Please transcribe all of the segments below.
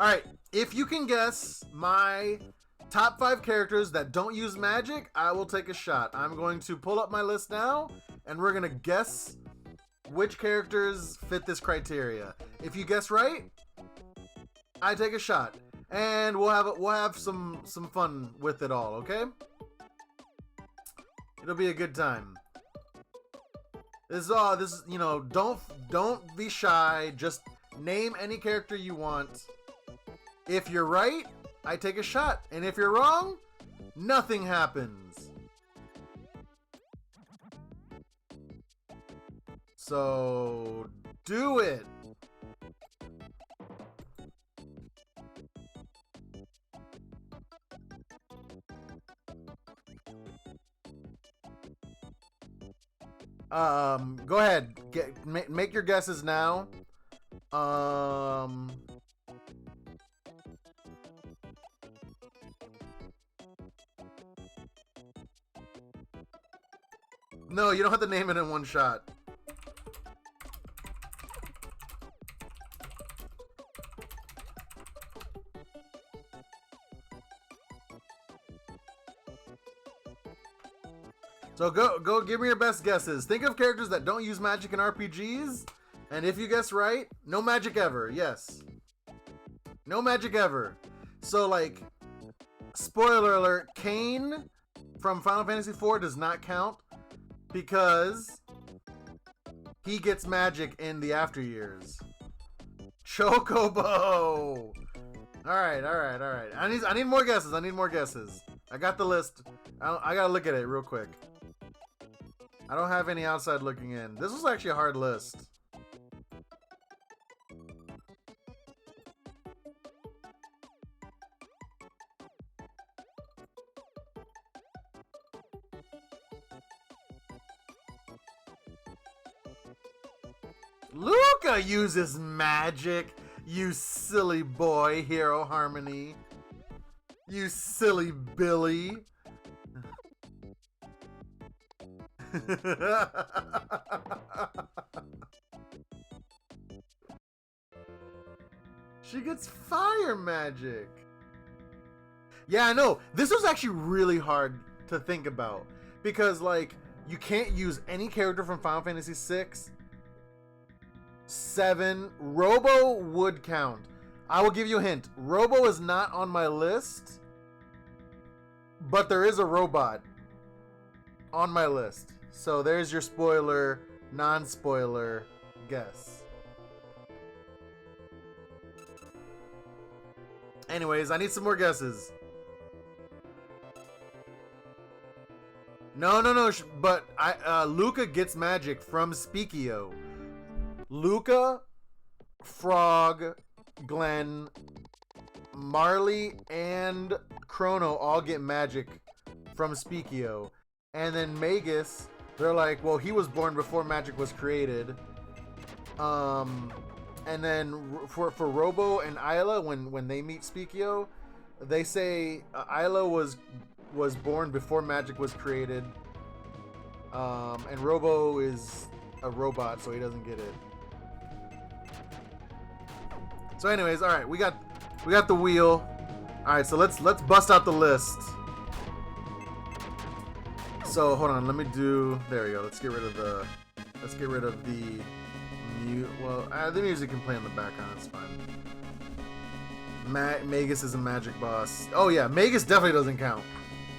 All right, if you can guess my top 5 characters that don't use magic, I will take a shot. I'm going to pull up my list now, and we're gonna guess which characters fit this criteria. If you guess right, I take a shot, and we'll have some fun with it all. Okay? It'll be a good time. This is you know, don't be shy. Just name any character you want. If you're right, I take a shot, and if you're wrong, nothing happens. So do it. Go ahead. Make your guesses now. No, you don't have to name it in one shot. So go give me your best guesses. Think of characters that don't use magic in RPGs, and if you guess right, no magic ever. Yes. No magic ever. So like, spoiler alert, Kain from Final Fantasy IV does not count because he gets magic in the after years. Chocobo. All right. I need more guesses. I got the list. I gotta look at it real quick. I don't have any outside looking in. This was actually a hard list. Luca uses magic, you silly boy, Hero Harmony. You silly Billy. She gets fire magic. Yeah, I know. This was actually really hard to think about because, like, you can't use any character from Final Fantasy VI. 7. Robo would count. I will give you a hint. Robo is not on my list, but there is a robot on my list. So there's your spoiler, non-spoiler guess. Anyways, I need some more guesses. No. But Luca gets magic from Speakio. Luca, Frog, Glenn, Marley, and Chrono all get magic from Speakio. And then Magus, they're like, well, he was born before magic was created. And then for Robo and Isla, when they meet Speakio, they say Isla was born before magic was created. And Robo is a robot, so he doesn't get it. So anyways, all right, we got the wheel. All right, so let's bust out the list. So hold on, let me do. There we go. Let's get rid of the mute. Well, the music can play in the background. It's fine. Magus is a magic boss. Oh yeah, Magus definitely doesn't count.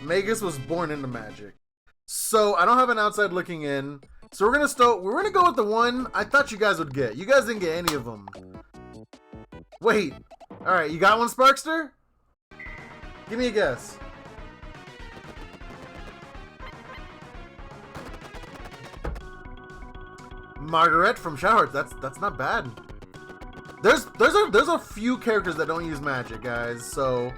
Magus was born into magic. So I don't have an outside looking in. So we're gonna go with the one I thought you guys would get. You guys didn't get any of them. Wait. All right, you got one, Sparkster? Give me a guess. Margaret from Shadow Hearts. That's not bad. There's a few characters that don't use magic, guys. So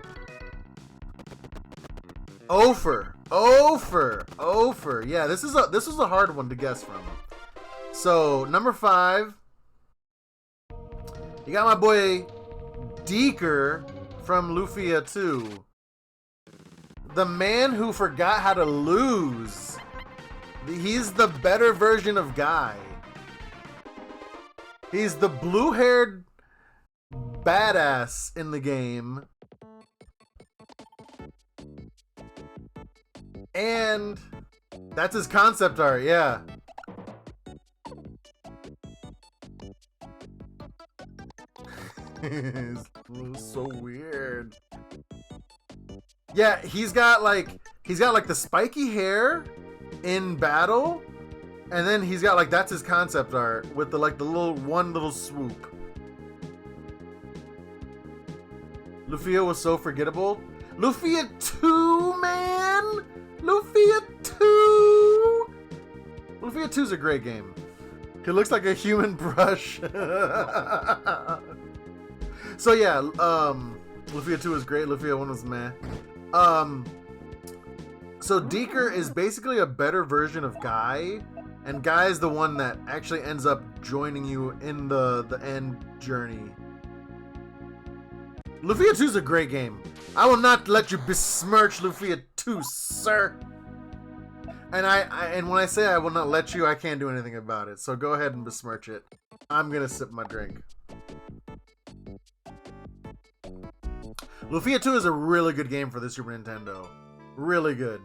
Ophir. Yeah, this was a hard one to guess from. So number 5, you got my boy Deeker from Lufia 2. The man who forgot how to lose. He's the better version of Guy. He's the blue-haired badass in the game. And that's his concept art, yeah. It's so weird. Yeah, he's got like the spiky hair in battle, and then he's got like, that's his concept art with the like the little swoop. Lufia was so forgettable. Lufia 2, man! Lufia 2! Lufia 2 is a great game. He looks like a human brush. So yeah, Lufia 2 is great. Lufia 1 was meh. So Deeker is basically a better version of Guy, and Guy is the one that actually ends up joining you in the end journey. Lufia 2 is a great game. I will not let you besmirch Lufia 2, sir. And and when I say I will not let you, I can't do anything about it. So go ahead and besmirch it. I'm gonna sip my drink. Lufia 2 is a really good game for the Super Nintendo. Really good.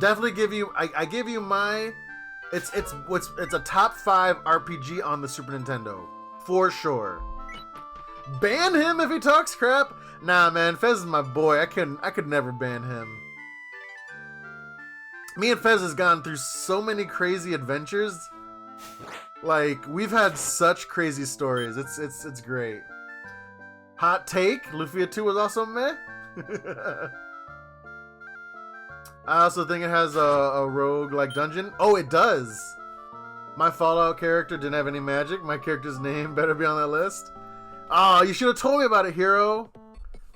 Definitely give you, I give you my, it's a top 5 RPG on the Super Nintendo. For sure. Ban him if he talks crap? Nah, man, Fez is my boy. I could never ban him. Me and Fez has gone through so many crazy adventures. Like, we've had such crazy stories. It's great. Hot take, Lufia 2 was also meh. I also think it has a rogue-like dungeon. Oh, it does. My Fallout character didn't have any magic. My character's name better be on that list. Oh, you should have told me about it, hero.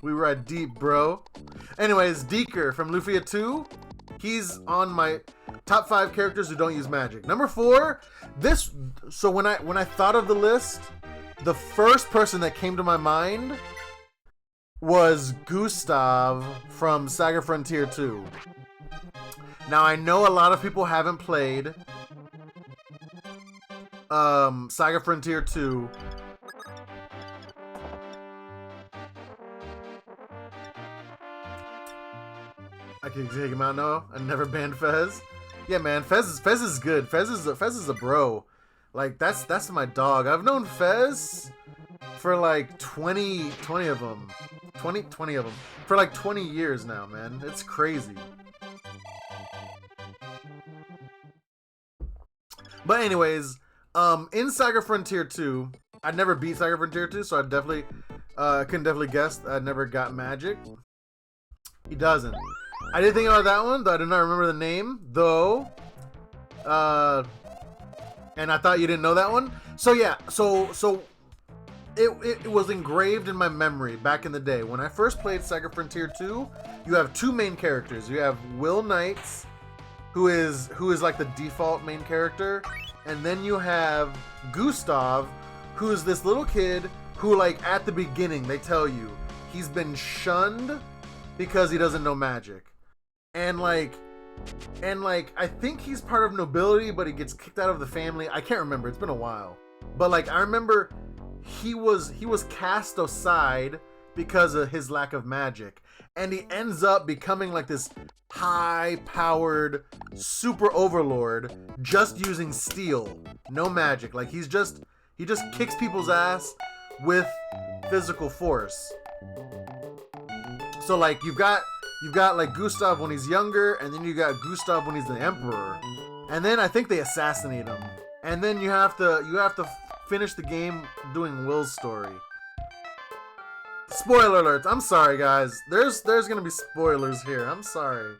We ride deep, bro. Anyways, Deeker from Lufia 2. He's on my top 5 characters who don't use magic. Number 4, this. So when I thought of the list, the first person that came to my mind was Gustav from Saga Frontier 2. Now I know a lot of people haven't played Saga Frontier 2. I can take him out now. I never banned Fez. Yeah, man, Fez is good. Fez is a bro. Like that's my dog. I've known Fez for like 20 of them. 20 of them for like 20 years now, man. It's crazy. But anyways, in Saga Frontier 2, I'd never beat Saga Frontier 2, so I definitely couldn't definitely guess I never got magic. He doesn't. I did think about that one, though I did not remember the name, though. And I thought you didn't know that one. So yeah, so it was engraved in my memory back in the day. When I first played Saga Frontier 2, you have 2 main characters. You have Will Knights, who is like the default main character, and then you have Gustav, who is this little kid who, like, at the beginning they tell you he's been shunned because he doesn't know magic. And like I think he's part of nobility, but he gets kicked out of the family. I can't remember. It's been a while. But like I remember he was cast aside because of his lack of magic. And he ends up becoming like this high-powered super overlord just using steel. No magic. Like he just kicks people's ass with physical force. So like you've got like Gustav when he's younger, and then you got Gustav when he's the emperor, and then I think they assassinate him, and then you have to finish the game doing Will's story. Spoiler alerts. I'm sorry, guys. There's gonna be spoilers here. I'm sorry.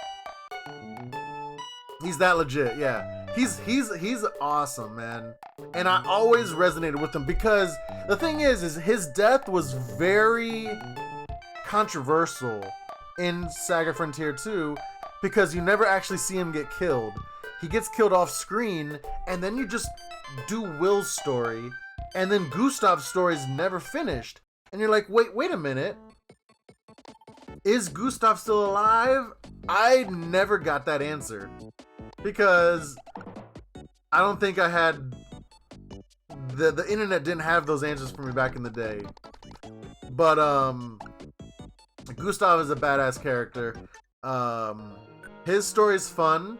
He's that legit. Yeah. He's awesome, man. And I always resonated with him because the thing is his death was very controversial in Saga Frontier 2 because you never actually see him get killed. He gets killed off screen, and then you just do Will's story, and then Gustav's story is never finished. And you're like, wait a minute. Is Gustav still alive? I never got that answer because I don't think I had the internet didn't have those answers for me back in the day. But Gustav is a badass character. His story's fun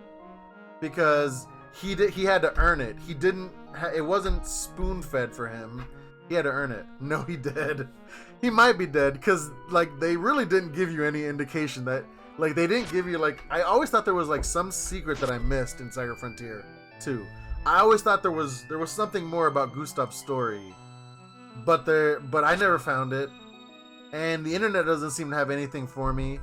because he had to earn it. He didn't. It wasn't spoon fed for him. He had to earn it. No, he did. He might be dead because like they really didn't give you any indication that like they didn't give you like. I always thought there was like some secret that I missed in Saga Frontier 2. I always thought there was something more about Gustav's story, but I never found it, and the internet doesn't seem to have anything for me.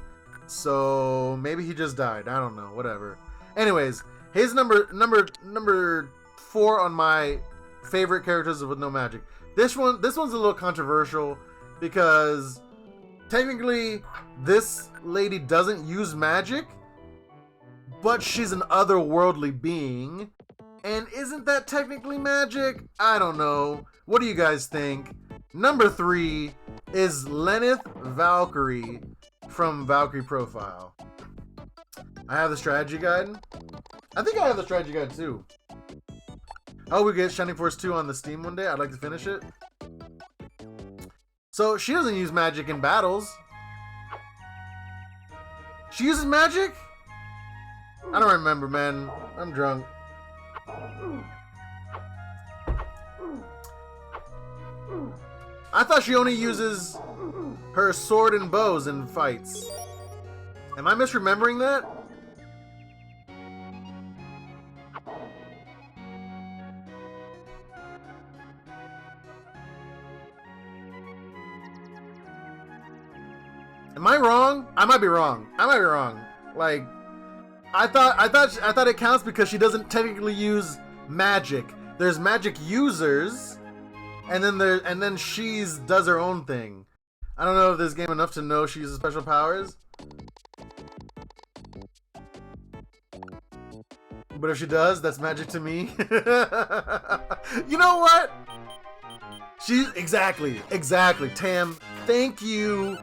So maybe he just died. I don't know. Whatever. Anyways, his number 4 on my favorite characters with no magic. This one's a little controversial because technically this lady doesn't use magic, but she's an otherworldly being. And isn't that technically magic? I don't know. What do you guys think? Number 3 is Lenneth Valkyrie from Valkyrie Profile. I have the strategy guide. I think I have the strategy guide too. Oh, we get Shining Force 2 on the Steam one day. I'd like to finish it. So she doesn't use magic in battles. She uses magic? I don't remember, man. I'm drunk. I thought she only uses her sword and bows in fights. Am I misremembering that? Am I wrong? I might be wrong. Like, I thought it counts because she doesn't technically use magic. There's magic users, and then she does her own thing. I don't know if this game enough to know she uses special powers. But if she does, that's magic to me. You know what? Exactly. Tam, thank you.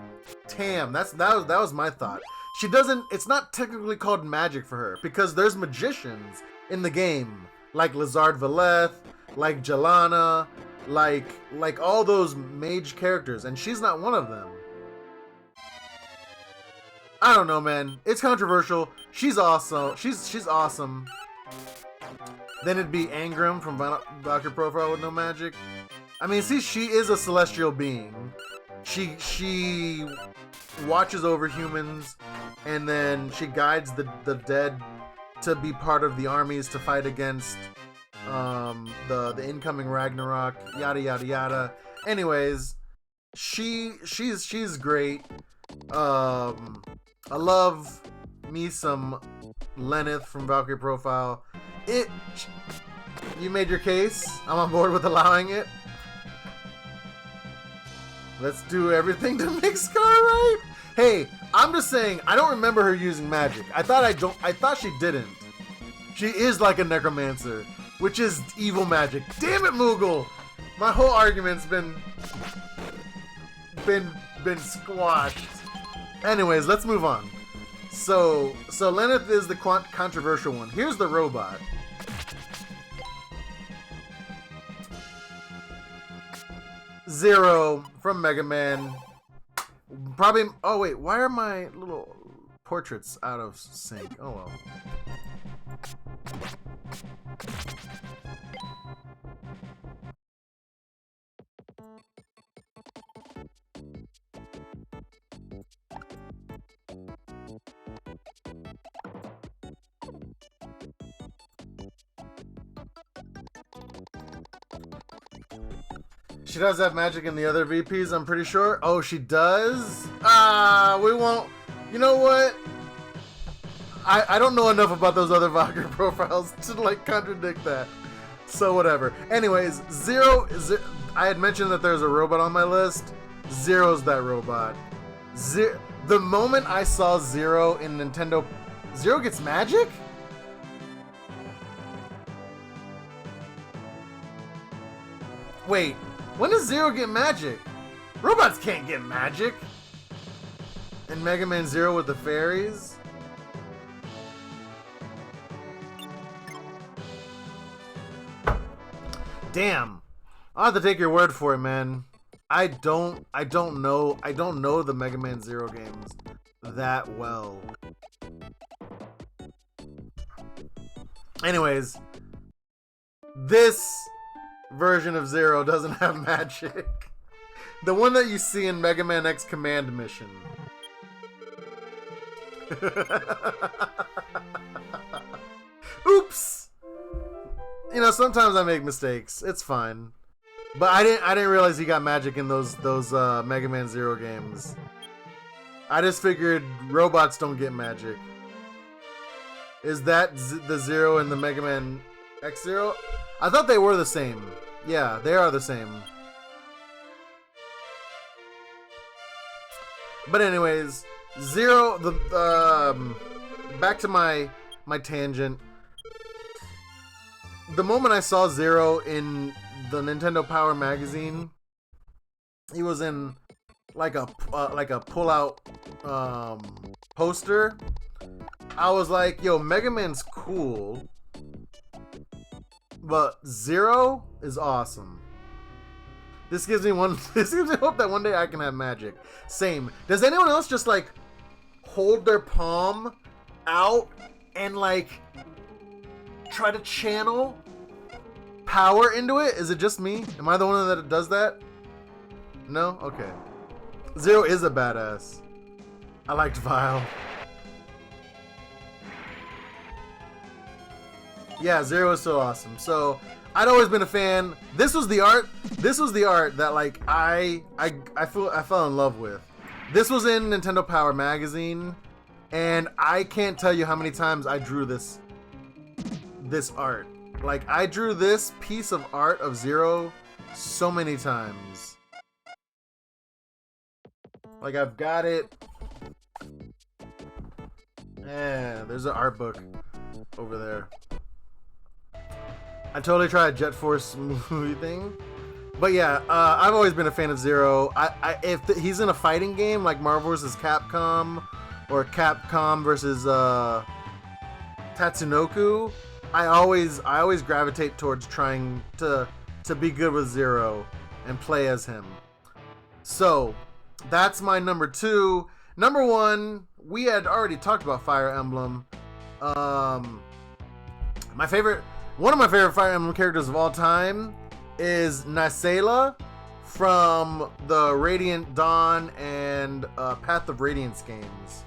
Tam, that was my thought. She doesn't, it's not technically called magic for her because there's magicians in the game like Lazard Valeth, like Jelana, like all those mage characters, and she's not one of them. I don't know, man. It's controversial. She's awesome. She's awesome. Then it'd be Angram from Valkyrie Profile with no magic. I mean, see, she is a celestial being. She watches over humans, and then she guides the dead to be part of the armies to fight against the incoming Ragnarok, yada yada yada. Anyways, she's great. I love me some Lenneth from Valkyrie Profile. You made your case. I'm on board with allowing it. Let's do everything to make Scar right. Hey, I'm just saying, I don't remember her using magic. I thought she didn't. She is like a necromancer, which is evil magic. Damn it, Moogle! My whole argument's been squashed. Anyways, let's move on. So Lenneth is the controversial one. Here's the robot. Zero from Mega Man. Probably. Oh wait, why are my little portraits out of sync? Oh well. She does have magic in the other VPs, I'm pretty sure. Oh, she does? We won't. You know what? I don't know enough about those other Valkyrie profiles to like contradict that. So whatever. Anyways, Zero is. I had mentioned that there's a robot on my list. Zero's that robot. The moment I saw Zero in Nintendo, Zero gets magic? Wait. When does Zero get magic? Robots can't get magic. And Mega Man Zero with the fairies? Damn. I'll have to take your word for it, man. I don't know the Mega Man Zero games that well. Anyways, this version of Zero doesn't have magic. The one that you see in Mega Man X Command Mission. Oops. You know, sometimes I make mistakes. It's fine. But I didn't realize he got magic in those Mega Man Zero games. I just figured robots don't get magic. Is that the Zero in the Mega Man X Zero? I thought they were the same. Yeah, they are the same. But anyways, Zero. Back to my tangent. The moment I saw Zero in the Nintendo Power magazine, he was in like a pull-out poster. I was like, yo, Mega Man's cool, but Zero is awesome. This gives me hope that one day I can have magic. Same. Does anyone else just like hold their palm out and like try to channel power into it? Is it just me? Am I the one that does that? No? Okay. Zero is a badass. I liked Vile. Yeah, Zero is so awesome. So I'd always been a fan. This was the art that like I fell in love with. This was in Nintendo Power magazine, and I can't tell you how many times I drew this art. Like, I drew this piece of art of Zero so many times. Like, I've got it. Yeah, there's an art book over there. I totally tried a Jet Force movie thing. But yeah, I've always been a fan of Zero. If he's in a fighting game like Marvel vs. Capcom or Capcom versus Tatsunoko, I always gravitate towards trying to be good with Zero and play as him. So that's my number 2. Number 1, we had already talked about Fire Emblem. One of my favorite Fire Emblem characters of all time is Nasela from the Radiant Dawn and Path of Radiance games.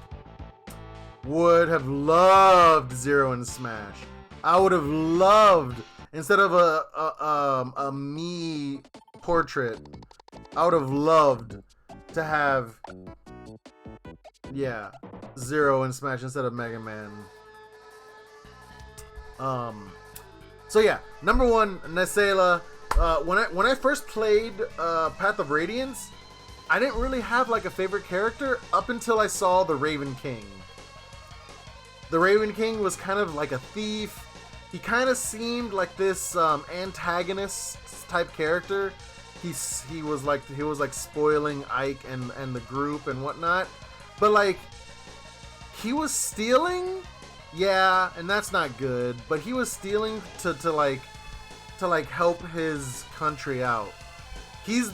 Would have loved Zero in Smash. I would have loved, instead of a me portrait, I would have loved to have, yeah, Zero in Smash instead of Mega Man. So yeah, number 1, Nasela. When I first played Path of Radiance, I didn't really have like a favorite character up until I saw the Raven King. The Raven King was kind of like a thief. He kind of seemed like this antagonist type character. He was like spoiling Ike and the group and whatnot. But like, he was stealing, yeah, and that's not good. But he was stealing to help his country out. He's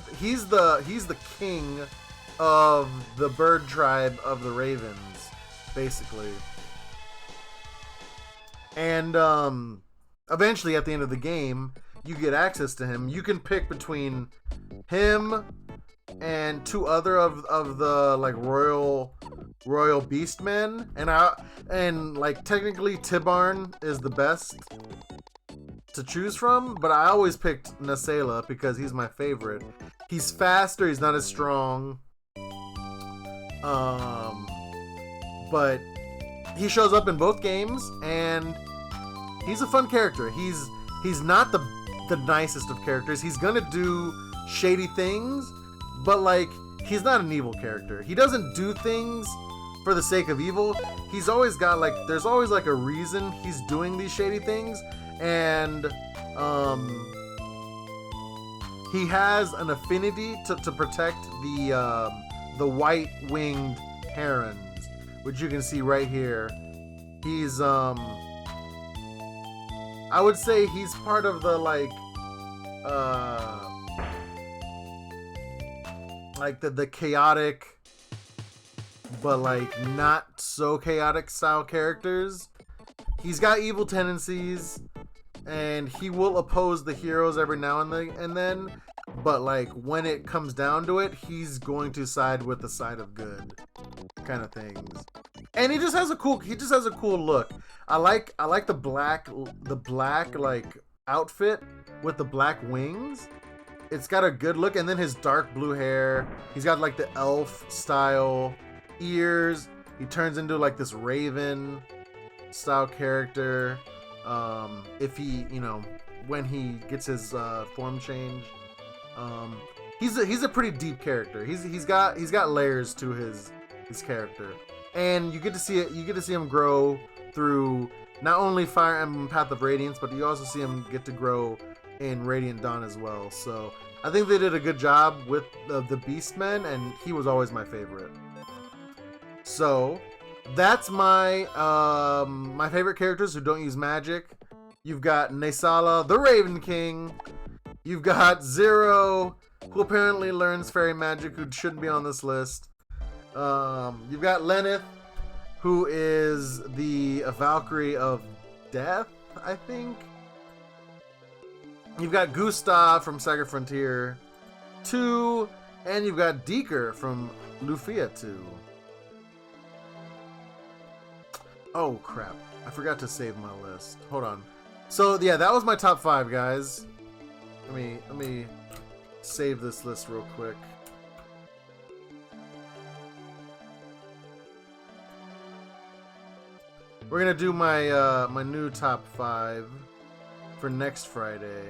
the king of the bird tribe of the Ravens, basically. And eventually, at the end of the game, you get access to him. You can pick between him and 2 other of the like royal beastmen, and like technically Tibarn is the best to choose from, but I always picked Nasela because he's my favorite. He's faster, he's not as strong, but he shows up in both games, and he's a fun character. He's not the nicest of characters. He's gonna do shady things, but like, he's not an evil character. He doesn't do things for the sake of evil. He's always got like, there's always like a reason he's doing these shady things, and he has an affinity to protect the white-winged herons, which you can see right here. He's I would say he's part of the like like the chaotic, but like not so chaotic style characters. He's got evil tendencies, and he will oppose the heroes every now and then. But like when it comes down to it, he's going to side with the side of good, kind of things. And he just has a cool look. I like the black like outfit with the black wings. It's got a good look, and then his dark blue hair. He's got like the elf style ears. He turns into like this raven style character. If he, when he gets his form change. He's a pretty deep character. He's got layers to his character, and you get to see it. You get to see him grow through not only Fire Emblem Path of Radiance, but you also see him get to grow in Radiant Dawn as well. So I think they did a good job with the Beastmen, and he was always my favorite. So that's my my favorite characters who don't use magic. You've got Nesala, the Raven King. You've got Zero, who apparently learns fairy magic, who shouldn't be on this list. You've got Lenneth, who is the Valkyrie of Death, I think. You've got Gustav from Saga Frontier 2, and you've got Deeker from Lufia 2. Oh crap, I forgot to save my list. Hold on. So yeah, that was my top 5, guys. Let me save this list real quick. We're gonna do my my new top 5 for next Friday.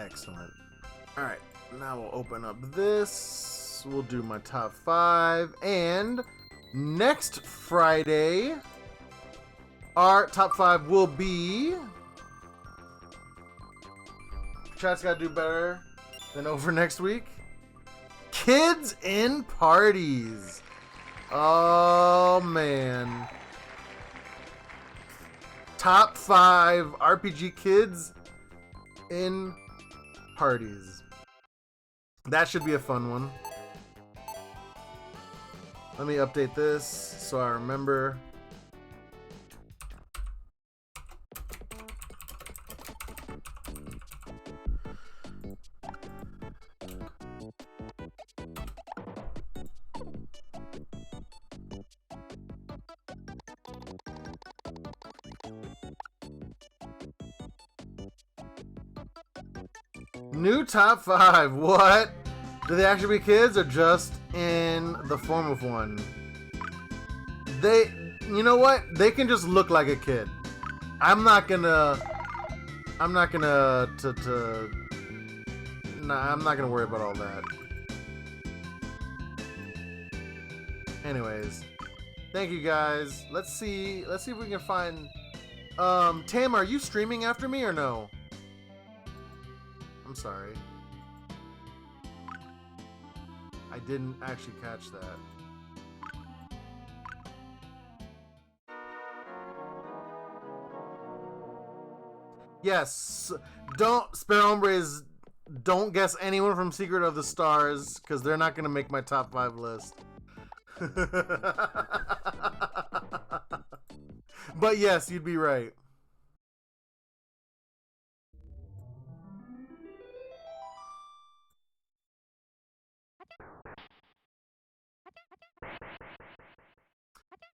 Excellent. All right, now we'll open up this. We'll do my top 5, and next Friday, our top 5 will be. Chat's got to do better than over next week. Kids in parties. Oh man. Top 5 RPG kids in parties. That should be a fun one. Let me update this so I remember. New top 5. What? Do they actually be kids or just in the form of one? You know what? They can just look like a kid. I'm not gonna worry about all that. Anyways, thank you guys. Let's see if we can find. Tam, are you streaming after me or no? I'm sorry. I didn't actually catch that. Yes, Spare Hombres, don't guess anyone from Secret of the Stars, because they're not going to make my top 5 list. But yes, you'd be right.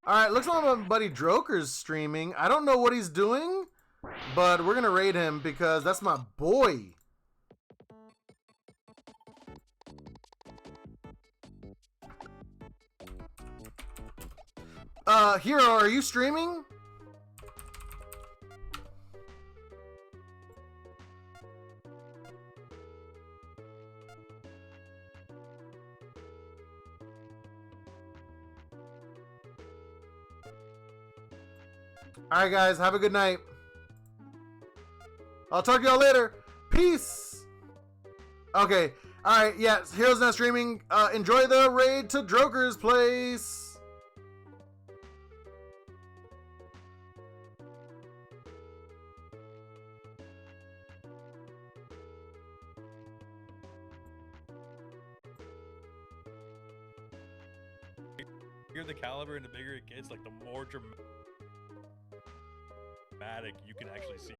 Alright, looks like my buddy Droker's streaming. I don't know what he's doing, but we're gonna raid him because that's my boy. Hero, are you streaming? Alright guys, have a good night. I'll talk to y'all later. Peace. Okay, All right, yeah, Heroes Now Streaming. Enjoy the raid to Droker's place. The bigger the caliber and the bigger it gets, like the more dramatic you can actually see.